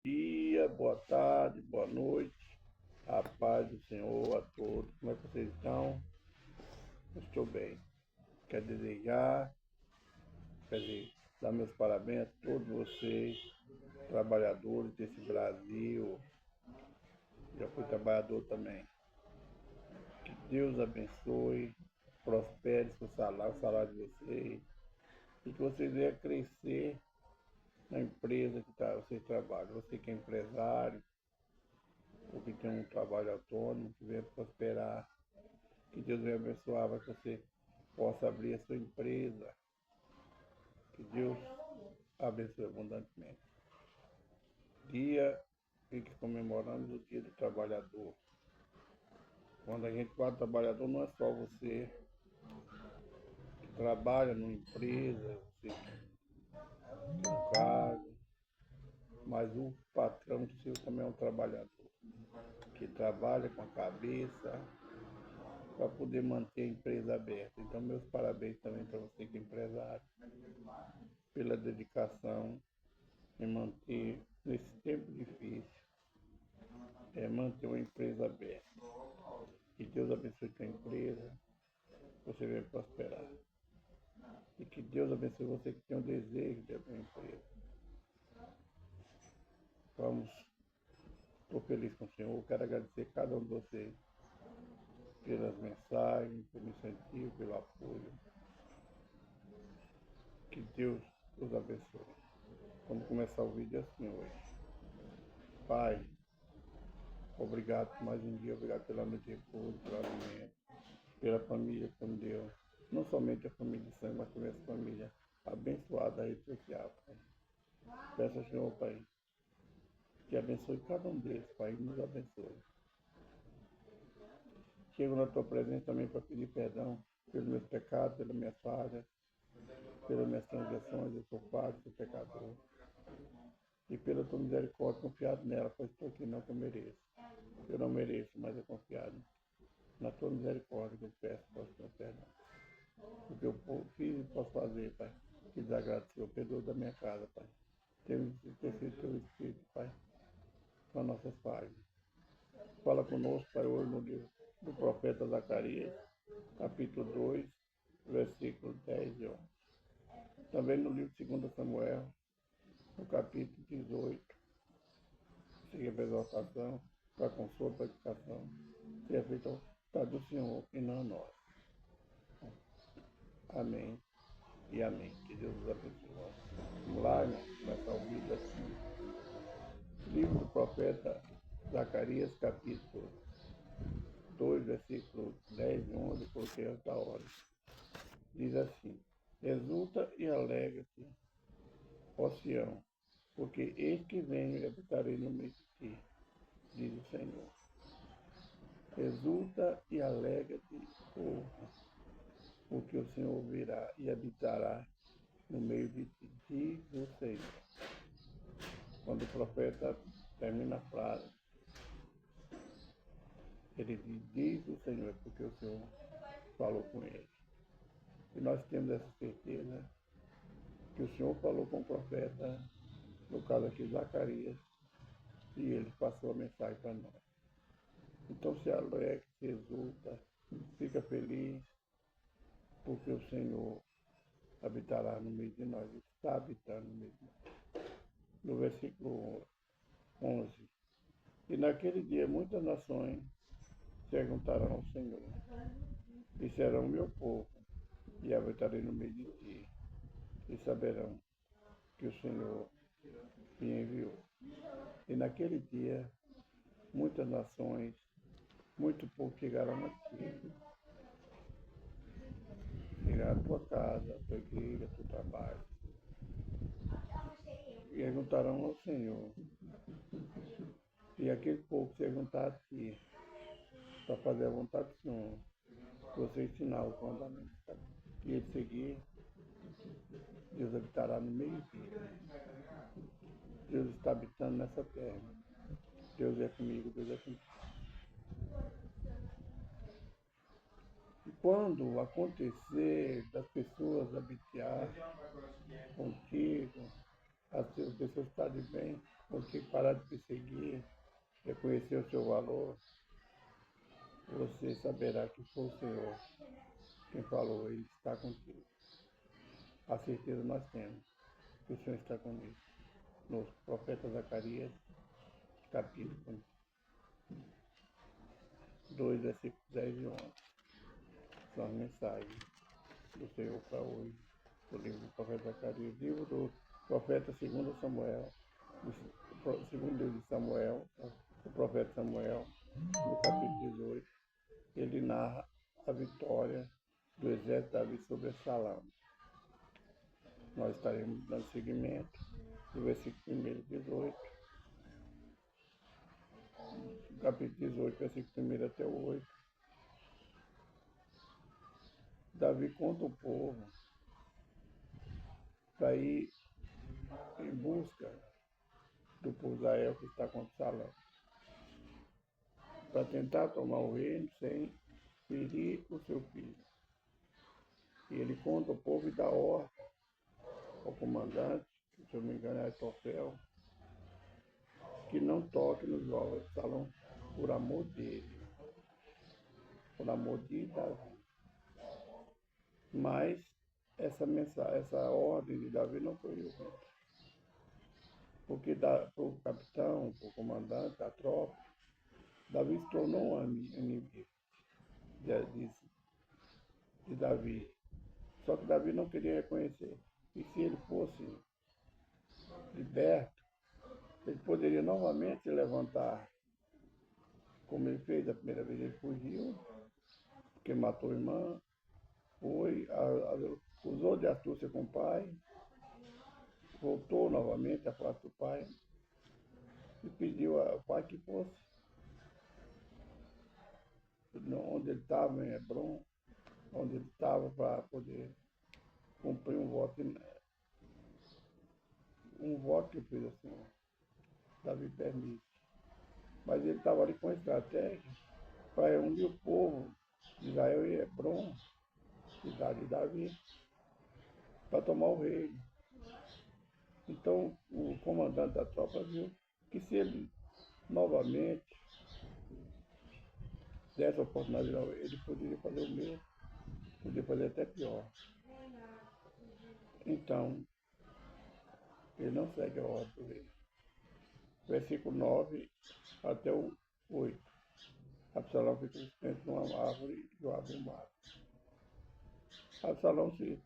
Dia, boa tarde, boa noite. A paz do Senhor a todos. Como é que vocês estão? Eu estou bem. Quero desejar, quer dizer, dar meus parabéns a todos vocês, trabalhadores desse Brasil. Já fui trabalhador também. Que Deus abençoe, prospere o salário de vocês. E que vocês venham crescer na empresa que vocês trabalham. Você que é empresário, ou que tem um trabalho autônomo, que venha prosperar. Que Deus venha abençoar para que você possa abrir a sua empresa. Que Deus abençoe abundantemente. Dia em que comemoramos o Dia do Trabalhador. Quando a gente fala trabalhador, não é só você que trabalha numa empresa, você que tem um cargo, mas o patrão seu também é um trabalhador, que trabalha com a cabeça para poder manter a empresa aberta. Então, meus parabéns também para você que é empresário, pela dedicação em manter, nesse tempo difícil, manter uma empresa aberta. Que Deus abençoe a tua empresa, você venha prosperar. E que Deus abençoe você que tem o desejo de abrir uma empresa. Vamos, estou feliz com o Senhor, quero agradecer a cada um de vocês pelas mensagens, pelo incentivo, pelo apoio. Que Deus os abençoe. Vamos começar o vídeo assim hoje. Pai, obrigado por mais um dia, obrigado pela noite de repouso, pelo alimento, pela família que me deu. Não somente a família de sangue, mas também essa família abençoada da rede social, Pai. Peço ao Senhor, Pai, que abençoe cada um deles, Pai, e nos abençoe. Chego na tua presença também para pedir perdão pelos meus pecados, pelas minhas falhas, pelas minhas transgressões. Eu sou falho, sou pecador. E pela tua misericórdia, confiado nela, pois estou aqui não que eu mereço. Eu não mereço, mas é confiado na tua misericórdia que eu peço para o teu perdão. O que eu fiz e posso fazer, Pai, que desagrade o Senhor, perdoa da minha casa, Pai. Temos sido teu Espírito, Pai, para nossas falhas. Fala conosco, Pai, hoje no livro do profeta Zacarias, capítulo 2, versículos 10 e 11. Também no livro de 2 Samuel, no capítulo 18, seja para exaltação, para consolo, para edificação, seja feita a vontade do Senhor e não a nós. Amém e amém. Que Deus os abençoe. Vamos lá, irmão, começar o vídeo assim. Livro do profeta Zacarias, capítulo 2, versículos 10 e 11, porque é da hora. Diz assim: exulta e alegra-te, ó Sião, porque eis que venho e habitarei no meio de ti, diz o Senhor. Exulta e alegra-te, povo, porque o Senhor virá e habitará no meio de ti, diz o Senhor. Quando o profeta termina a frase, ele diz o Senhor, porque o Senhor falou com ele. E nós temos essa certeza que o Senhor falou com o profeta, no caso aqui Zacarias, e ele passou a mensagem para nós. Então se alegra, se exulta, fica feliz, porque o Senhor habitará no meio de nós, está habitando no meio de nós. No versículo 11, e naquele dia muitas nações se juntarão ao Senhor, e serão meu povo, e habitarei no meio de ti, e saberão que o Senhor me enviou. E naquele dia muitas nações, muito povo chegarão a ti, chegar à tua casa, à tua igreja, ao teu trabalho, e juntarão ao Senhor. E aquele povo se juntar a ti, para fazer a vontade do Senhor, você ensinar os mandamentos, e ele seguir, Deus habitará no meio dele. Deus está habitando nessa terra. Deus é comigo, Deus é comigo. E quando acontecer das pessoas habitar contigo, a pessoa está de bem, você parar de perseguir, reconhecer o seu valor, você saberá que foi o Senhor quem falou, Ele está contigo. A certeza nós temos que o Senhor está conosco. No profeta Zacarias, capítulo 2, versículos 10 e 11. São as mensagens do Senhor para hoje. Do livro do profeta Zacarias, livro do profeta segundo Samuel, segundo livro de Samuel, o profeta Samuel, no capítulo 18, ele narra a vitória do exército de Davi sobre Absalão. Nós estaremos dando seguimento do versículo 1, 18, capítulo 18, versículo 1 até o 8. Davi conta o povo para ir em busca do povo de Israel que está contra Absalão, para tentar tomar o reino sem ferir o seu filho. E ele conta o povo e dá ordem ao comandante, que, se eu não me engano é Aitofel, que não toque nos ovos de Absalão por amor dele, por amor de Davi. Mas essa ordem de Davi não foi ouvida, porque para o capitão, para o comandante da tropa, Davi se tornou um inimigo de Davi. Só que Davi não queria reconhecer. E se ele fosse liberto, ele poderia novamente se levantar, como ele fez a primeira vez. Ele fugiu, porque matou a irmã, usou de astúcia com o pai, voltou novamente à face do pai e pediu ao pai que fosse onde ele estava, em Hebron, onde ele estava, para poder cumprir um voto que fez assim, Davi permite. Mas ele estava ali com estratégia para reunir o povo de Israel e Hebron, cidade de Davi, para tomar o reino. Então o comandante da tropa viu que se ele novamente desse a oportunidade, ele poderia fazer o mesmo, poderia fazer até pior. Então, ele não segue a ordem do rei. Versículo 9 até o 8. Absalão fica suspenso numa árvore e Joabe o mata. Absalão se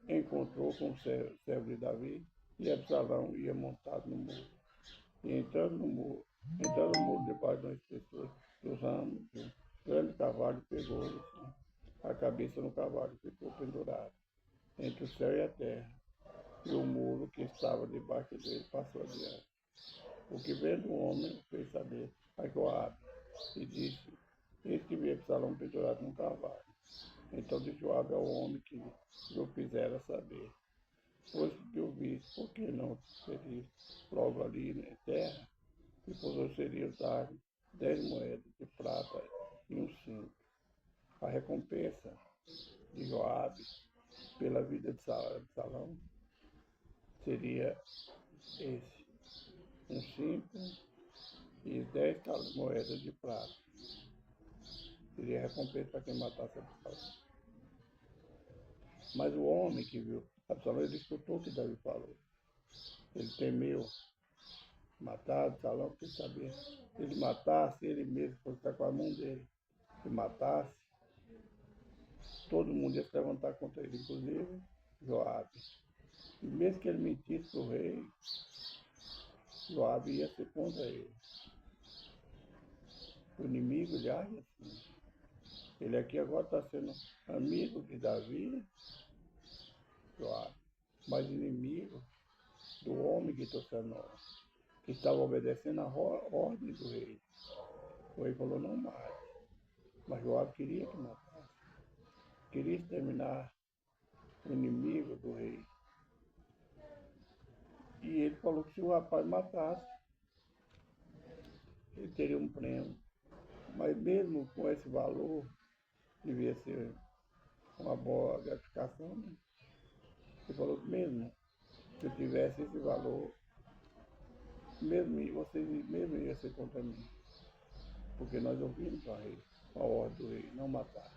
encontrou com o servo de Davi e Absalão ia montado no muro. E entrando no muro debaixo das pessoas, dos ramos, um grande cavalo pegou a cabeça no cavalo e ficou pendurado entre o céu e a terra. E o muro que estava debaixo dele passou adiante. O que vendo o homem fez saber a Joabe e disse: eis que vi Absalão pendurado num cavalo. Então disse Joabe ao homem que o fizera saber: pois que eu vi, por que não seria logo ali na terra? E por seria dar 10 moedas de prata e um cinto. A recompensa de Joabe pela vida de Absalão seria esse: um cinto e 10 moedas de prata. Seria a recompensa para quem matasse Absalão. Mas o homem que viu Absalão, ele escutou o que Davi falou. Ele temeu matar Absalão, porque sabia, se ele matasse, ele mesmo fosse estar com a mão dele. Se matasse, todo mundo ia se levantar contra ele, inclusive Joabe. E mesmo que ele mentisse para o rei, Joabe ia ser contra ele. O inimigo, ele age assim. Ele aqui agora está sendo amigo de Davi, Joabe, mas inimigo do homem que que estava obedecendo a ordem do rei. O rei falou: não mate. Mas Joabe queria que matasse. Queria exterminar o inimigo do rei. E ele falou que se o rapaz matasse, ele teria um prêmio. Mas mesmo com esse valor, devia ser uma boa gratificação, né? Ele falou que mesmo Se eu tivesse esse valor, vocês mesmo iam ser contra mim. Porque nós ouvimos a ordem do rei, não matar.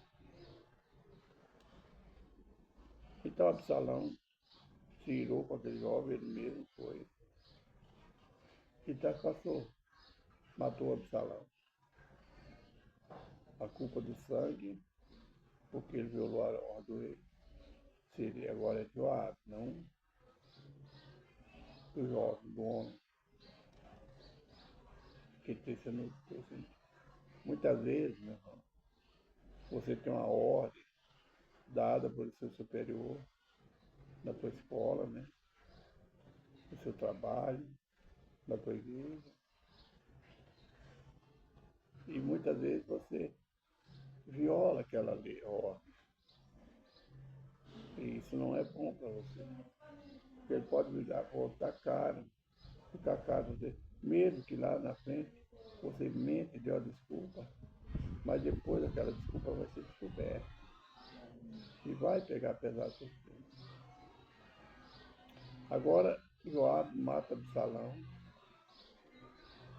Então Absalão se irou com aquele jovem, ele mesmo foi. E traspassou, matou Absalão. A culpa do sangue, porque ele violou a ordem do rei. Seria agora de Joabe, não do jovem, do homem. Que tem sendo assim. Muitas vezes, meu irmão, você tem uma ordem dada por seu superior, na tua escola, né? No seu trabalho, na tua igreja. E muitas vezes você viola aquela ordem. E isso não é bom para você. Porque ele pode ligar, ficar caro você. Mesmo que lá na frente você mente, dê uma desculpa, mas depois aquela desculpa vai ser descoberta. E vai pegar pesado por você. Agora, Joabe mata Absalão.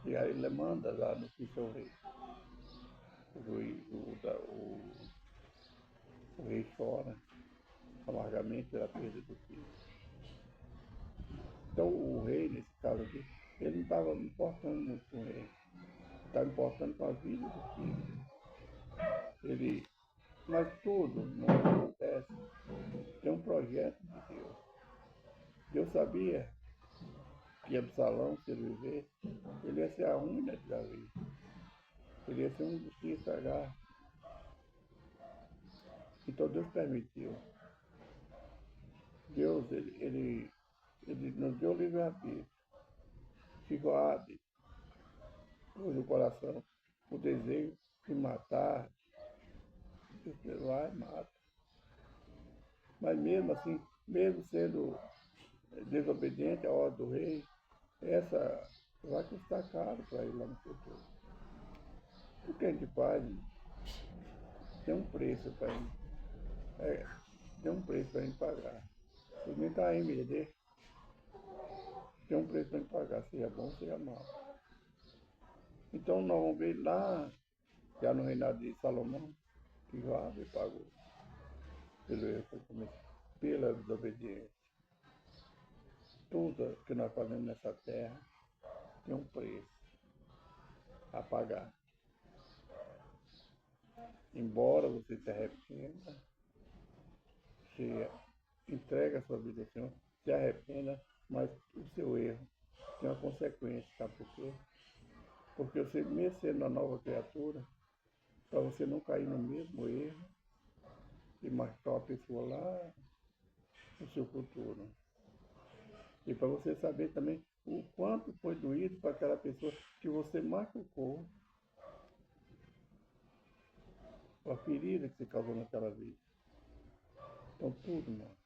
E aí ele manda lá no seu rei. O rei chora amargamente pela perda do filho. Então o rei, nesse caso aqui, ele não estava importando muito com ele. Estava importando com a vida do filho. Mas tudo não acontece. Tem um projeto de Deus. Deus sabia que Absalão, se ele viver, ele ia ser a unha de Davi. Ele ia ser um dos que ia estragar. Então Deus permitiu. Deus, ele nos deu livre-arbítrio. Se Joabe pôs no coração o desejo de matar, você vai e mata. Mas mesmo assim, mesmo sendo desobediente à ordem do rei, essa vai custar caro para ele lá no futuro. O que a gente faz tem um preço para ele. Tem um preço para ele pagar. O nem está aí, me tem um preço para ele pagar, seja bom, seja mal. Então nós vamos ver lá, já no reinado de Salomão, que Joabe pagou pelo erro que cometeu, pela desobediência. Tudo que nós fazemos nessa terra tem um preço a pagar. Embora você se arrependa, se entrega a sua vida ao Senhor, se arrependa, mas o seu erro tem uma consequência, sabe por quê? Porque você, mesmo sendo uma nova criatura, para você não cair no mesmo erro e machucar uma pessoa lá no seu futuro. E para você saber também o quanto foi doído para aquela pessoa que você machucou, a ferida que você causou naquela vida. Então tudo, mano.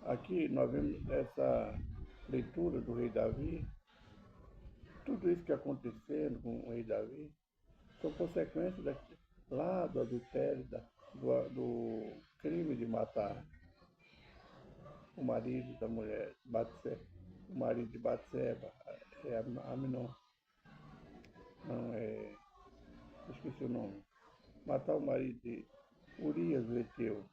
Aqui nós vemos essa leitura do rei Davi, tudo isso que acontecendo com o rei Davi, são consequências lá do adultério, do crime de matar o marido da mulher, o marido de Batseba, Aminon, esqueci o nome, matar o marido de Urias, o Eteu,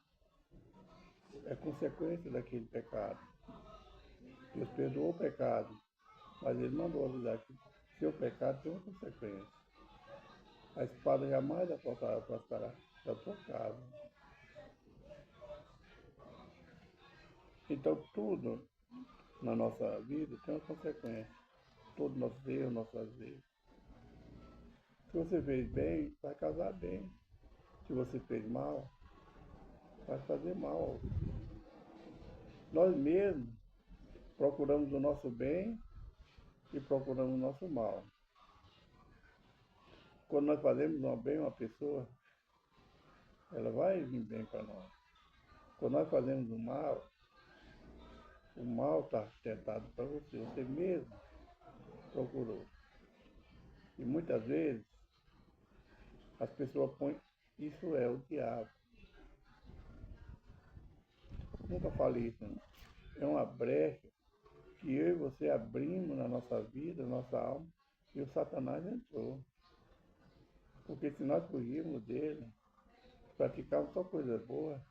é consequência daquele pecado. Deus perdoou o pecado, mas ele mandou avisar que seu pecado tem uma consequência. A espada jamais afastará da tua casa. Então tudo na nossa vida tem uma consequência. Todos nossos erros, nossas vezes. Se você fez bem, vai casar bem. Se você fez mal, vai fazer mal. Nós mesmos procuramos o nosso bem e procuramos o nosso mal. Quando nós fazemos um bem a uma pessoa, ela vai vir bem para nós. Quando nós fazemos o mal está tentado para você. Você mesmo procurou. E muitas vezes as pessoas põem, isso é o diabo. Nunca falei isso, não. é uma brecha que eu e você abrimos na nossa vida, na nossa alma, e o Satanás entrou. Porque se nós fugirmos dele, praticarmos só coisa boa,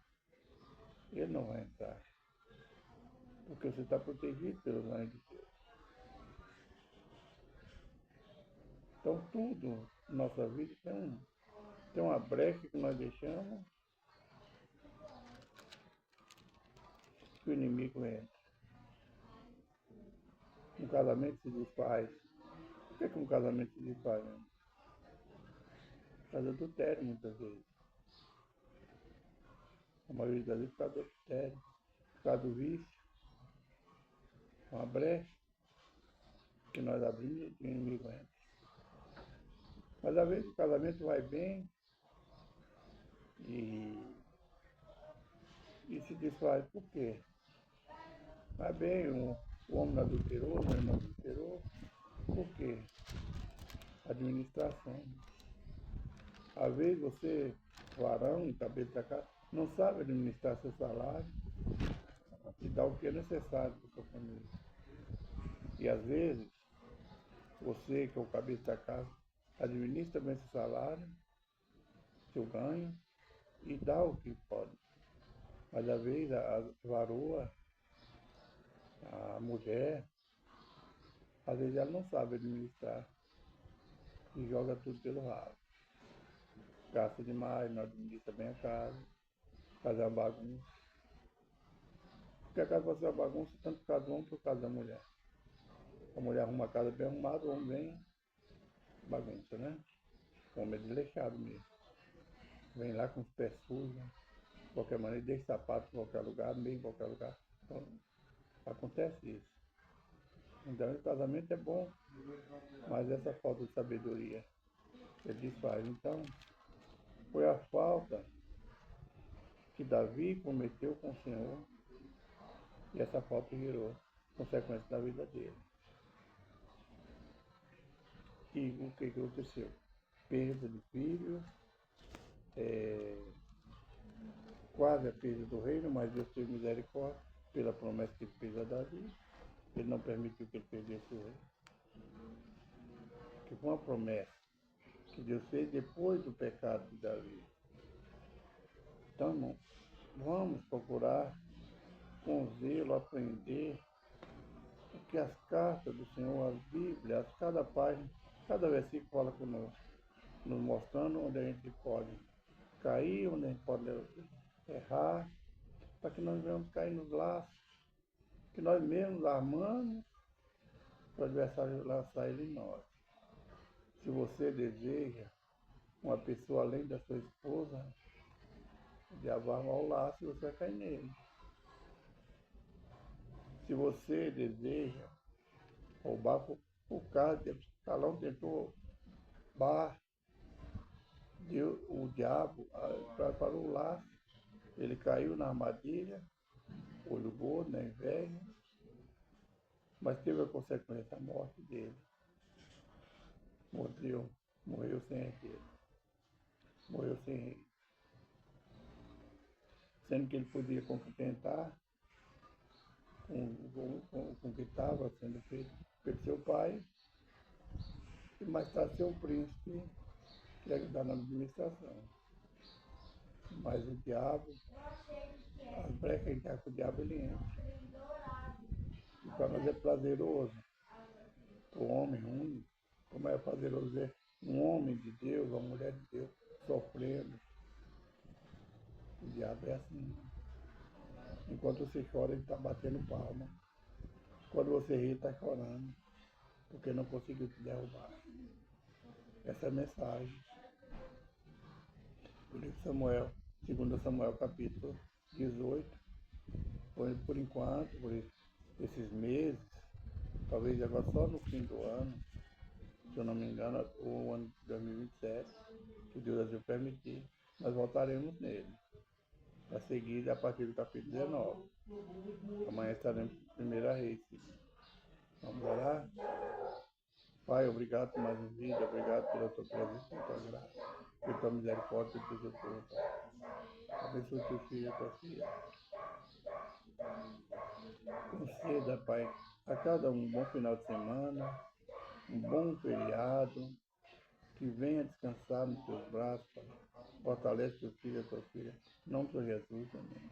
ele não vai entrar. Porque você está protegido pelos anjos de Deus. Então tudo na nossa vida tem uma brecha que nós deixamos que o inimigo entra. Um casamento se desfaz. Por que um casamento se desfaz? Né? Por causa do adultério, muitas vezes. A maioria das vezes por causa do adultério, por causa do vício. Uma brecha que nós abrimos e o inimigo entra. Mas às vezes o casamento vai bem e se desfaz. Por quê? Vai bem, o homem não adulterou, a mulher não adulterou. Por quê? Administração. Às vezes você, varão, cabeça da casa, não sabe administrar seu salário e dar o que é necessário para sua família. E às vezes, você, que é o cabeça da casa, administra bem seu salário, seu ganho e dá o que pode. Mas às vezes a varoa, a mulher, às vezes ela não sabe administrar e joga tudo pelo ralo. Gasta demais, não administra bem a casa, faz uma bagunça. Porque a casa pode ser uma bagunça tanto por causa do homem quanto por causa da mulher. A mulher arruma a casa bem arrumada, o homem vem bagunça, né? O homem é desleixado mesmo. Vem lá com os pés sujos, de qualquer maneira, deixa sapato em qualquer lugar, meio em qualquer lugar. Então, acontece isso. Então, o casamento é bom, mas essa falta de sabedoria, ele desfaz. Então, foi a falta que Davi cometeu com o Senhor e essa falta gerou consequências na vida dele. E o que aconteceu? Perda de filhos, quase a perda do reino, mas Deus teve misericórdia pela promessa que ele fez a Davi. Ele não permitiu que ele perdesse o reino. Que foi uma promessa que Deus fez depois do pecado de Davi. Então, irmão, vamos procurar com zelo aprender o que as cartas do Senhor, as Bíblias, cada página, cada versículo fala conosco, nos mostrando onde a gente pode cair, onde a gente pode errar, para que nós não venhamos cair nos laços que nós mesmos armamos para o adversário lançar ele em nós. Se você deseja uma pessoa além da sua esposa, o diabo vai armar o laço e você vai cair nele. Se você deseja roubar o carro, Salão tentou bar, o diabo para o laço, ele caiu na armadilha, olho gordo, na inveja, mas teve a consequência, a morte dele. Morreu sem herdeiro, morreu sem rei. Sendo que ele podia contentar com o que estava sendo feito pelo seu pai, e mais tarde ser um príncipe que ia ajudar na administração. Mas o diabo, as brechas que o diabo ele entra. E para nós é prazeroso, o homem ruim, como é prazeroso ver um homem de Deus, uma mulher de Deus sofrendo. O diabo é assim. Enquanto você chora, ele está batendo palma. Quando você ri, está chorando, porque não conseguiu te derrubar. Essa é a mensagem. O livro de Samuel, 2 Samuel, capítulo 18, por enquanto, por esses meses, talvez agora só no fim do ano, se eu não me engano, o ano de 2027, que Deus assim permitir, nós voltaremos nele. A seguir, a partir do capítulo 19. Amanhã estaremos em Primeira Reis. Vamos orar? Pai, obrigado por mais uma vida, obrigado pela tua presença, pela tua graça, pela tua misericórdia, pelo teu povo. Abençoe teu filho e a tua filha. Conceda, Pai, a cada um bom final de semana, um bom feriado, que venha descansar nos teus braços, Pai. Fortalece teu filho e tua filha. Em nome de Jesus, amém.